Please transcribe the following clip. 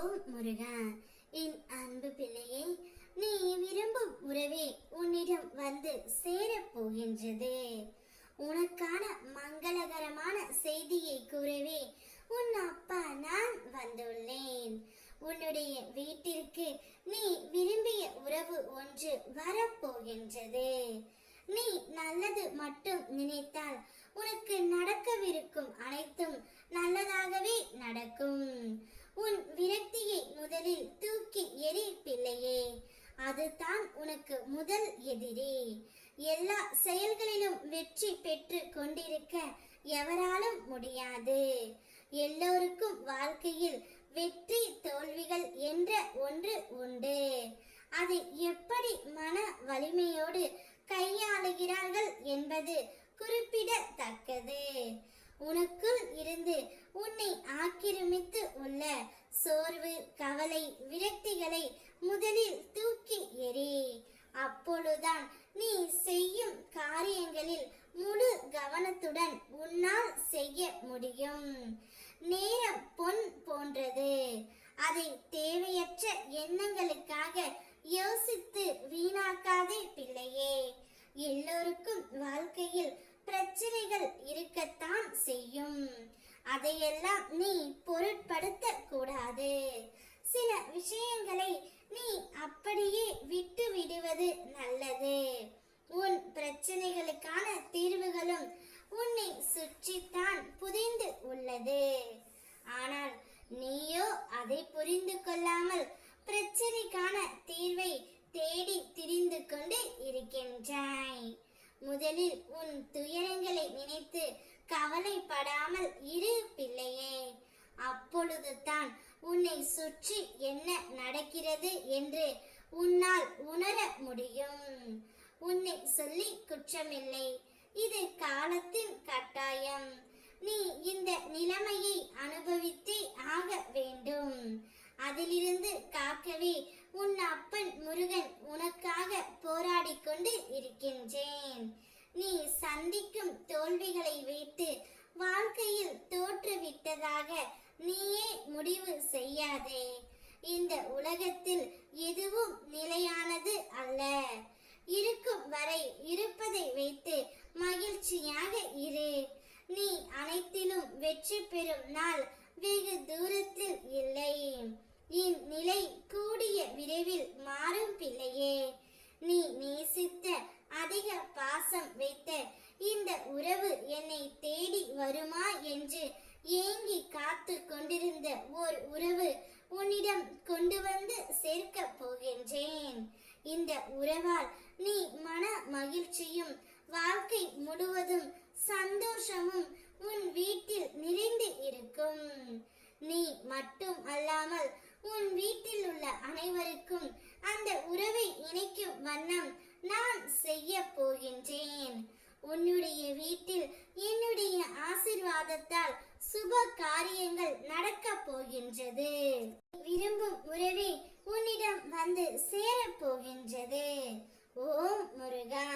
ஓம் முருகா. என் அன்பு பிள்ளையே, நீ விரும்பும் உறவே உன்னிடம் வந்து சேரப் போகின்றது. உனக்கான மங்களகரமான செய்தியை கூறவே உன் அப்பா நான் வந்துள்ளேன். உன்னுடைய வீட்டிற்கு நீ விரும்பிய உறவு ஒன்று வரப்போகின்றது. நீ நல்லது மட்டும் நினைத்தால் உனக்கு நடக்கவிருக்கும் அனைத்தும் நல்லதாகவே நடக்கும். உன் விரக்தியை முதலில் தூக்கி எறி பிள்ளையே. அதுதான் உனக்கு முதல் எதிரி. எல்லா செயல்களிலும் வெற்றி பெற்று கொண்டிருக்க எவராலும் முடியாது. எல்லோருக்கும் வாழ்க்கையில் வெற்றி தோல்விகள் என்ற ஒன்று உண்டு. அதை எப்படி மன வலிமையோடு கையாளுகிறார்கள் என்பது குறிப்பிடத்தக்கது. உனக்குள் இருந்து உன்னை ஆக்கிரமித்து உள்ள சோர்வு, கவலை, விரக்திகளை முதலில் தூக்கி எறி. அப்பொழுதுதான் நீ செய்யும் காரியங்களில் முழு கவனத்துடன் உன்னால் செய்ய முடியும். நேரம் பொன் போன்றது. அதை தேவையற்ற எண்ணங்களுக்காக யோசித்து வீணாக்காதே பிள்ளையே. எல்லோருக்கும் வாழ்க்கையில் பிரச்சனைகள் இருக்கத்தான் செய்யும். அதையெல்லாம் நீ பொருட்படுத்த கூடாது. சில விஷயங்களை நீ அப்படியே விட்டு விடுவது நல்லது. உன் பிரச்சனைகளுக்கான தீர்வுகளும் உன்னை சுற்றித்தான் புதைந்து உள்ளது. ஆனால் நீயோ அதை புரிந்து கொள்ளாமல் பிரச்சனைக்கான தீர்வை தேடி திரிந்து கொண்டு இருக்கின்றாய். முதலில் உன் துயரங்களை நினைத்து கவலைப்படாமல் இரு பிள்ளையே. அப்பொழுது தான் உன்னை சுற்றி என்ன நடக்கிறது என்று உன்னால் உணர முடியும். உன்னை சொல்லி குற்றமில்லை, இது காலத்தின் கட்டாயம். நீ இந்த நிலைமையை அனுபவித்தே ஆக வேண்டும். அதிலிருந்து காக்கவே உன் அப்பன் முருகன் உனக்காக போராடி கொண்டு இருக்கின்றேன். நீ சந்திக்கும் தோல்விகளை வைத்து வாழ்க்கையில் தோற்றுவிட்டதாக நீயே முடிவு செய்யாதே. இந்த உலகத்தில் எதுவும் நிலையானது அல்ல. இருக்கும் வரை இருப்பதை வைத்து மகிழ்ச்சியாக இரு. நீ அனைத்திலும் வெற்றி பெறும் நாள் வெகு தூரத்தில் இல்லை. இந்நிலை கூடிய விரைவில் மாறும் பிள்ளையே. நீ நேசித்த, அதிக பாசம் வைத்த இந்த உறவு என்னை தேடி வருமா என்று ஏங்கி காத்து கொண்டிருந்த ஓர் உறவு உன்னிடம் கொண்டு வந்து சேர்க்க போகின்றேன். இந்த உறவால் நீ மன மகிழ்ச்சியும் வாழ்க்கை முழுவதும் சந்தோஷமும் உன் வீட்டில் நிறைந்து இருக்கும். நீ மட்டும் அல்லாமல் உன் வீட்டில் உள்ள அனைவருக்கும் அந்த உறவை இணைக்கும் வண்ணம் நான் செய்ய போகின்றேன். உன்னுடைய வீட்டில் என்னுடைய ஆசீர்வாதத்தால் சுப காரியங்கள் நடக்க போகின்றது. விரும்பும் உறவே உன்னிடம் வந்து சேரப் போகின்றது. ஓம் முருகா.